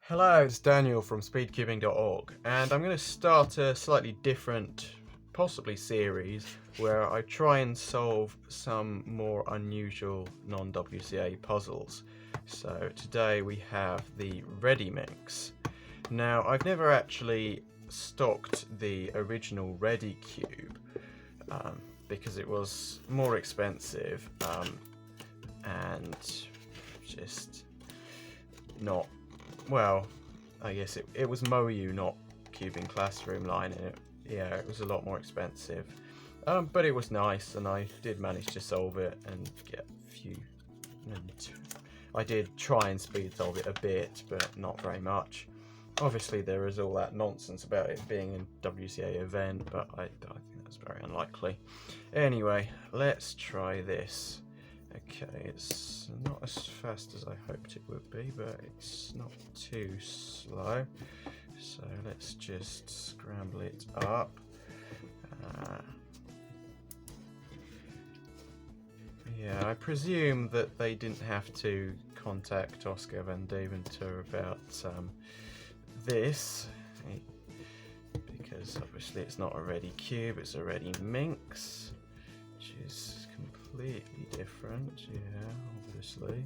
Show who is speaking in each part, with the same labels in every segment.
Speaker 1: Hello, it's Daniel from speedcubing.org, and I'm going to start a slightly different, possibly series, where I try and solve some more unusual non-WCA puzzles. So today we have the Rediminx. Now, I've never actually stocked the original Redicube because it was more expensive and just not. Well, I guess it was Moyu, not Cubing Classroom line, and it was a lot more expensive. But it was nice, and I did manage to solve it and get a few. And I did try and speed solve it a bit, but not very much. Obviously, there is all that nonsense about it being a WCA event, but I think that's very unlikely. Anyway, let's try this. Okay, it's not as fast as I hoped it would be, but it's not too slow. So let's just scramble it up. Yeah, I presume that they didn't have to contact Oscar van Deventer about this, because obviously it's not a Redicube, it's a Rediminx, which is completely different, yeah, obviously.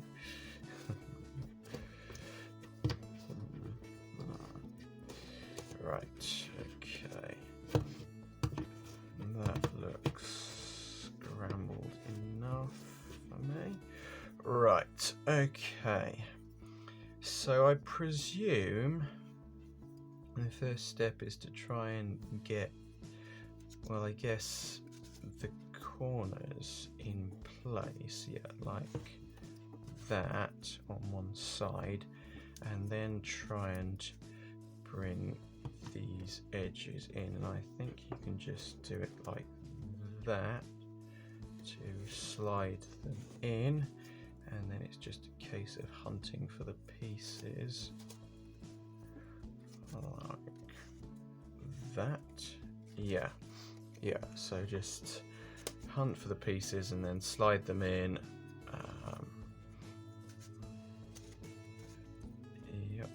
Speaker 1: Right, okay. That looks scrambled enough for me. Right, okay. So I presume the first step is to try and get, well, I guess the corners in place, yeah, like that on one side, and then try and bring these edges in, and I think you can just do it like that to slide them in, and then it's just a case of hunting for the pieces like that. Yeah, so just hunt for the pieces and then slide them in. Yep,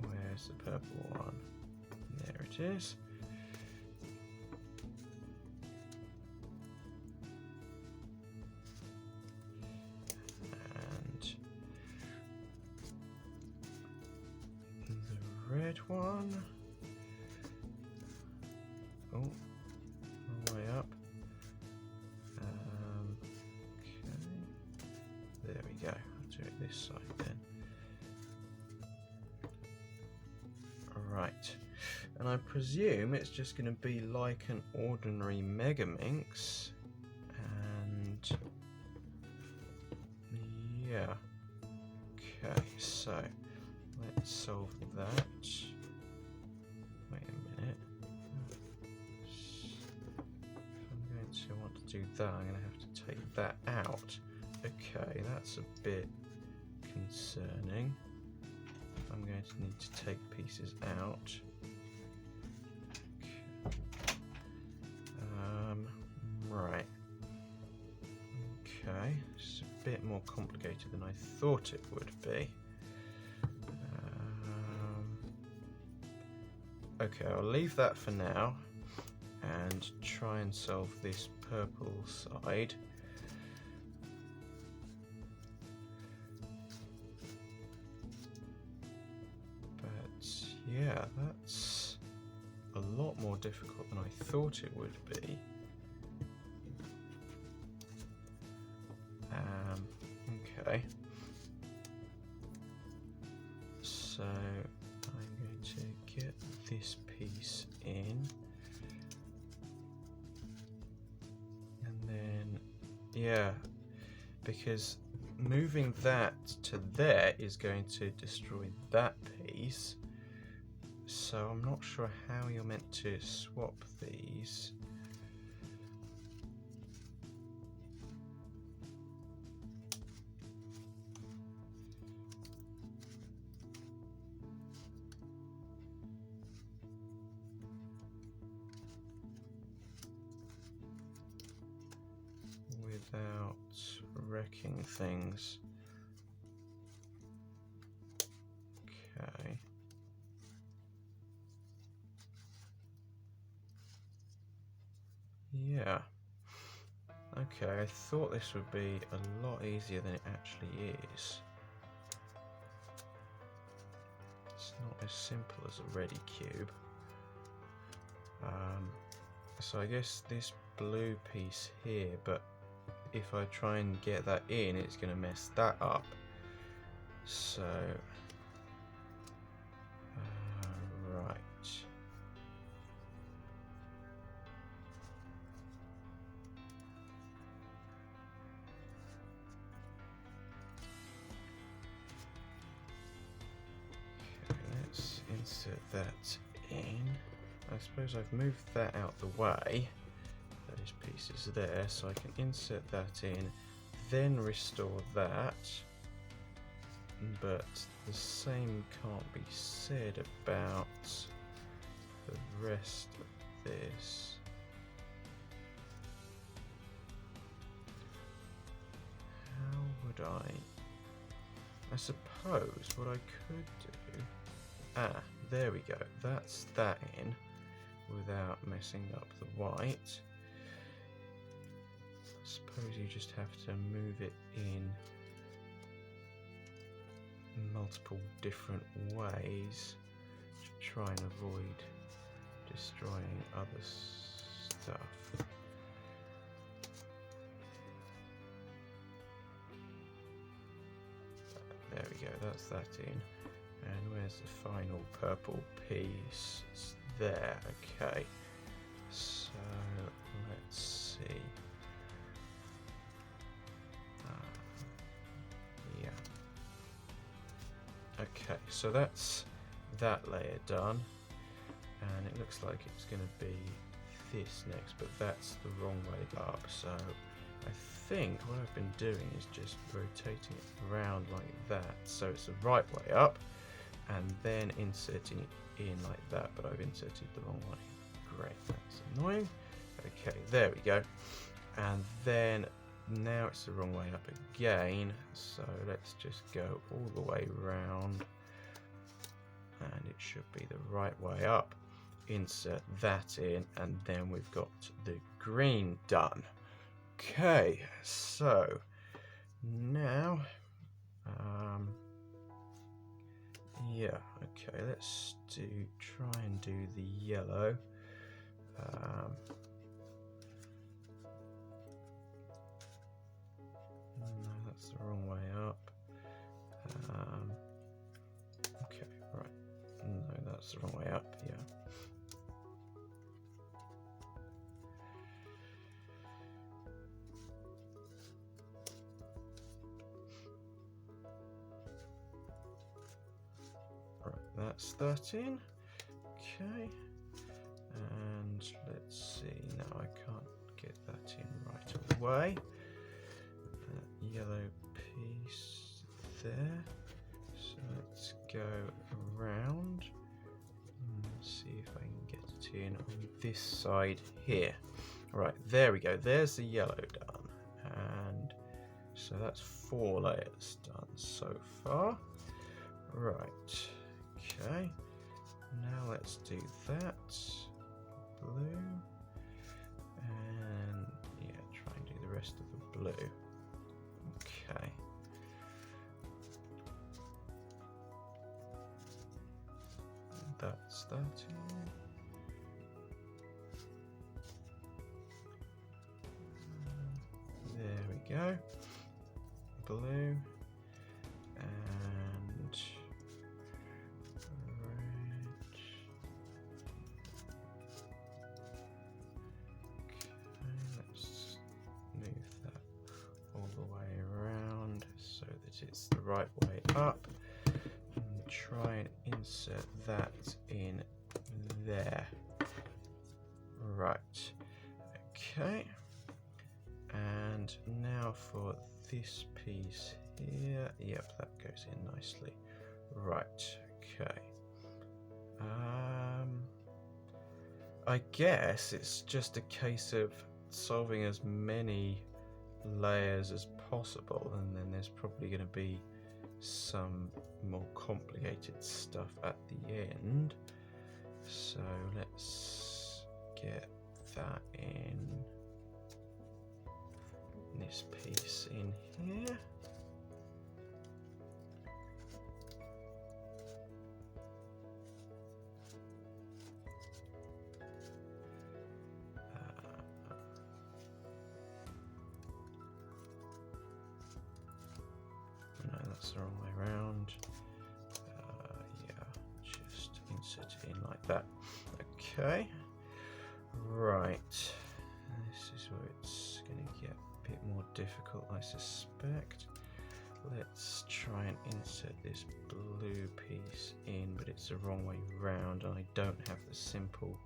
Speaker 1: where's the purple one? There it is. And the red one. Oh, all the way up. Okay. There we go. I'll do it this side then. Right. And I presume it's just going to be like an ordinary Megaminx. And yeah. Okay, so let's solve that. Wait a minute. If I'm going to want to do that, I'm going to have to take that out. Okay, that's a bit concerning. I'm going to need to take pieces out. Right. Okay, it's a bit more complicated than I thought it would be. Okay, I'll leave that for now and try and solve this purple side. But yeah, that's a lot more difficult than I thought it would be. Okay. So I'm going to get this piece in. And then, yeah, because moving that to there is going to destroy that piece. So I'm not sure how you're meant to swap these. Without wrecking things. Okay. Okay. Yeah. Okay, I thought this would be a lot easier than it actually is. It's not as simple as a ready cube. So I guess this blue piece here, but if I try and get that in, it's going to mess that up. So, right. Okay, let's insert that in. I suppose I've moved that out the way. Those pieces there, so I can insert that in, then restore that. But the same can't be said about the rest of this. How would I suppose what I could do... there we go. That's that in without messing up the white. I suppose you just have to move it in multiple different ways to try and avoid destroying other stuff. There we go, that's that in. And where's the final purple piece? It's there, okay. So let's see. Yeah. Okay, so that's that layer done. And it looks like it's going to be this next, but that's the wrong way up. So I think what I've been doing is just rotating it around like that, so it's the right way up, and then inserting it in like that, but I've inserted the wrong way. Great, that's annoying. Okay, there we go. And then now it's the wrong way up again, so let's just go all the way around, and it should be the right way up. Insert that in, and then we've got the green done. Okay, so now yeah, okay, let's try and do the yellow. No, that's the wrong way up. Okay, right. No, that's the wrong way up, yeah. That's that in. Okay, and let's see. No, I can't get that in right away. That yellow piece there. So let's go around and see if I can get it in on this side here. Right, there we go. There's the yellow done, and so that's 4 layers done so far. Right. Okay, now let's do that blue, and yeah, try and do the rest of the blue. Okay. That's that in. There we go. Blue. It's the right way up, and try and insert that in there. Right, okay, and now for this piece here. Yep, that goes in nicely. Right, okay. I guess it's just a case of solving as many layers as possible, and then there's probably going to be some more complicated stuff at the end. So let's get that in, this piece in here. No, that's the wrong way around. Yeah, just insert it in like that. Okay, right. This is where it's going to get a bit more difficult, I suspect. Let's try and insert this blue piece in, but it's the wrong way round, and I don't have the simple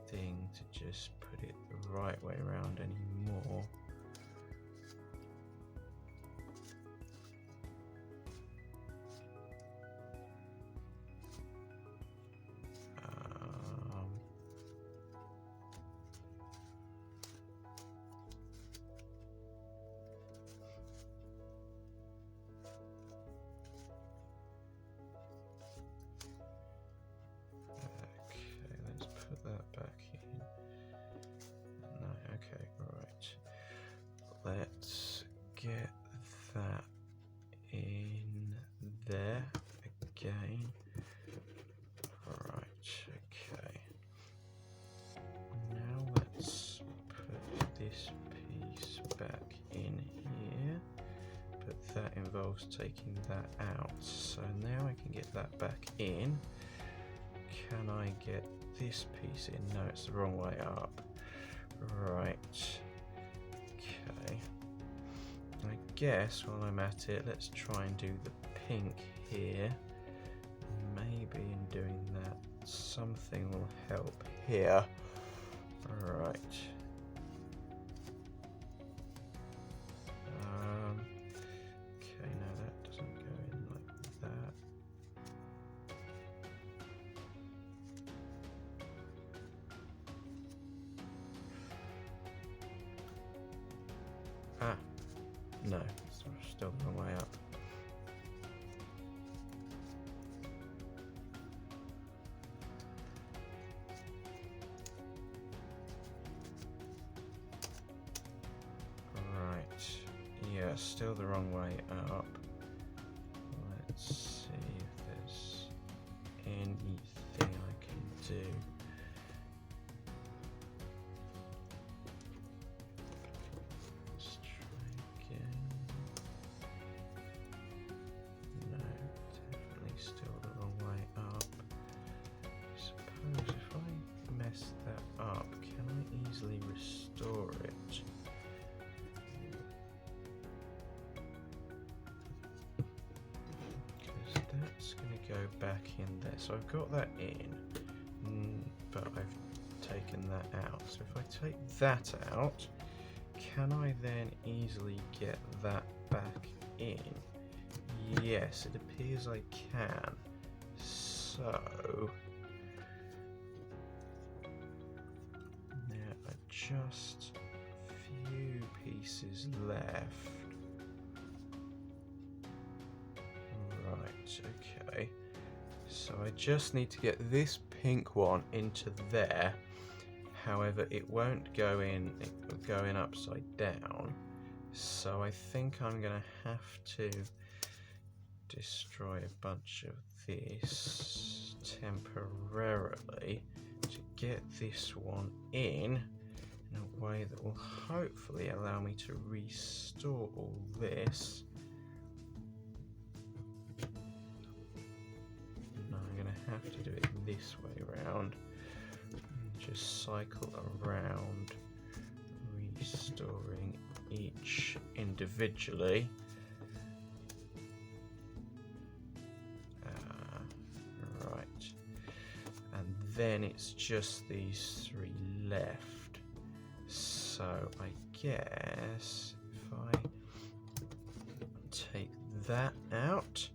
Speaker 1: thing to just put it the right way around anymore. That back in. No, okay, right. Let's get that in there again. Right, okay. Now let's put this piece back in here, but that involves taking that out. So now I can get that back in. Can I get this piece in? No, it's the wrong way up. Right. Okay. I guess while I'm at it, let's try and do the pink here. Maybe in doing that, something will help here. Right. Okay, no, that doesn't go in like that. Ah, no, it's still the wrong way up. Right, yeah, still the wrong way up. Let's see if there's anything I can do. Restore it. Because that's going to go back in there. So I've got that in, but I've taken that out. So if I take that out, can I then easily get that back in? Yes, it appears I can. So just a few pieces left. Right, okay. So I just need to get this pink one into there. However, it won't go in, it will go in upside down. So I think I'm going to have to destroy a bunch of this temporarily to get this one in a way that will hopefully allow me to restore all this. Now I'm going to have to do it this way around. Just cycle around, restoring each individually. Right. And then it's just these three left. So I guess if I take that out,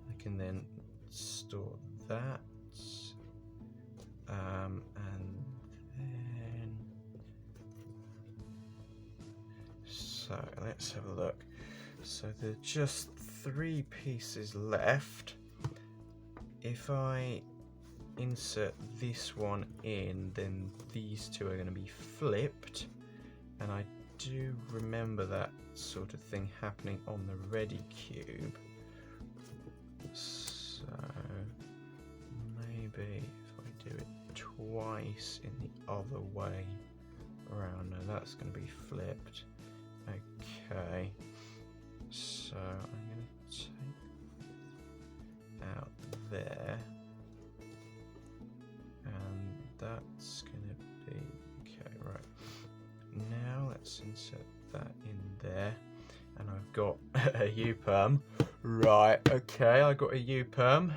Speaker 1: I can then store that, and then, so let's have a look. So there are just 3 pieces left. If I insert this one in, then these 2 are going to be flipped, and I do remember that sort of thing happening on the ready cube. So maybe if I do it twice in the other way around, no, that's going to be flipped. Okay, so I'm going to take out there, and that's going to be okay. Right, now let's insert that in there, and I've got a U-perm. Right, okay, I got a U-perm.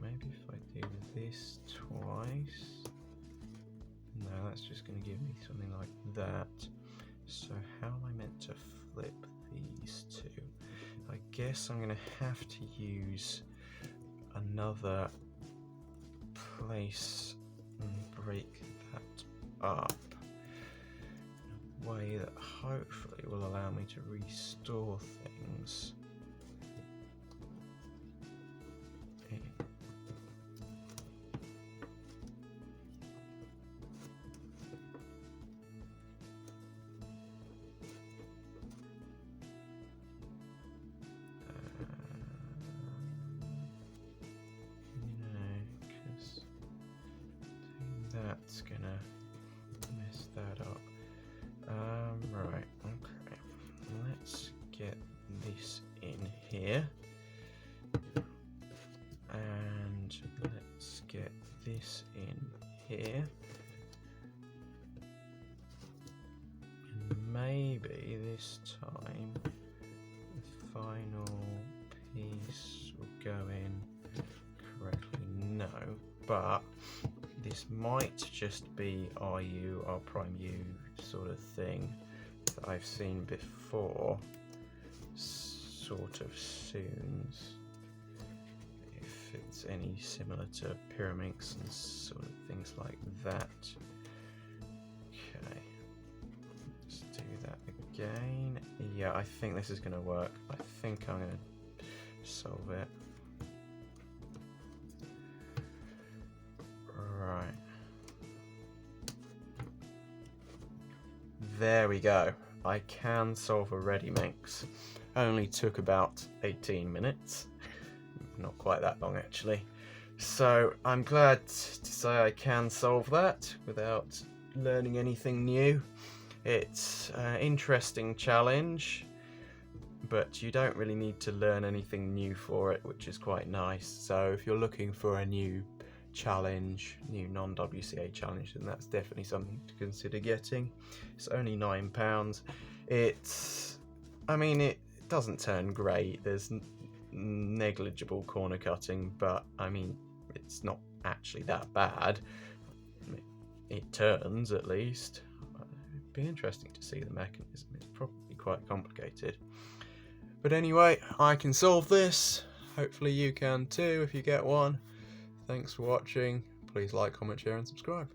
Speaker 1: Maybe if I do this twice, no, that's just going to give me something like that. So how am I meant to flip these 2? I guess I'm going to have to use another place and break that up in a way that hopefully will allow me to restore things. That's gonna mess that up. Right, okay. Let's get this in here. And let's get this in here. And maybe this time the final piece will go in correctly. No, but this might just be RU, R prime U sort of thing that I've seen before, sort of soon. If it's any similar to Rediminx and sort of things like that. Okay, let's do that again. Yeah, I think this is going to work. I think I'm going to solve it. Right. There we go. I can solve a Rediminx. Only took about 18 minutes. Not quite that long actually. So I'm glad to say I can solve that without learning anything new. It's an interesting challenge, but you don't really need to learn anything new for it, which is quite nice. So if you're looking for a new challenge, new non-WCA challenge, then that's definitely something to consider getting. It's only £9. It doesn't turn great. There's negligible corner cutting, but I mean, it's not actually that bad. It turns at least. It'd be interesting to see the mechanism. It's probably quite complicated. But anyway, I can solve this. Hopefully you can too if you get one. Thanks for watching. Please like, comment, share and subscribe.